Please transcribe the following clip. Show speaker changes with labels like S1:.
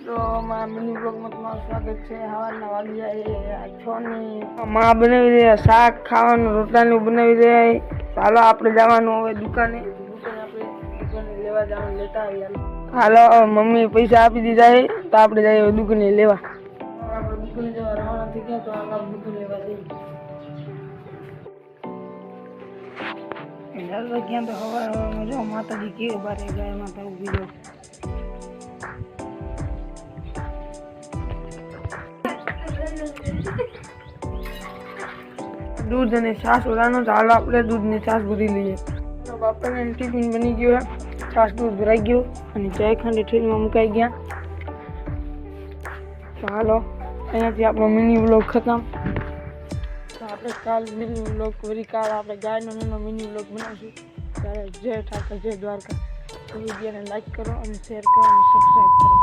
S1: મિત્રો મિની બ્લોગમાં તમારું સ્વાગત છે। સવારના વાગી જાય 6 ની માં બનાવી રહ્યા શાક ખાવાનું રોટલાનું બનાવી રહ્યા। ચાલો આપણે જવાનું હવે દુકાને લેવા જવાનું લેતા આવીએ। હાલો મમ્મી પૈસા આપી દીધા છે તો આપણે જઈએ દુકાને લેવા। આપણે દુકાને જવા રવાના થઈ ગયા તો આપણે દુકાન લેવા જઈએ। ક્યાં તો હવા જો માતાજી કેવું બારે ગાય માતા ઉભી જો दूध અને છાશ ઓલાનો ચાલો આપણે દૂધ ને છાશ ભરી લઈએ। તો બાપાને ટિફિન બની ગયો છાશ દૂધ ભરાઈ ગયો અને ચાય ખાંડ ઠેલીમાં મુકાઈ ગયા। ચાલો અહીંયાથી આપણો મિની વ્લોગ ખતમ। તો આપણે કાલ મિની વ્લોગ વળી કાલ આપણે ગાયનો નાનો મિની વ્લોગ બનાવીશું। ત્યારે જય ઠાકર જય દ્વારકા। વિડીયોને લાઈક કરો અને શેર કરો અને સબસ્ક્રાઈબ કરો।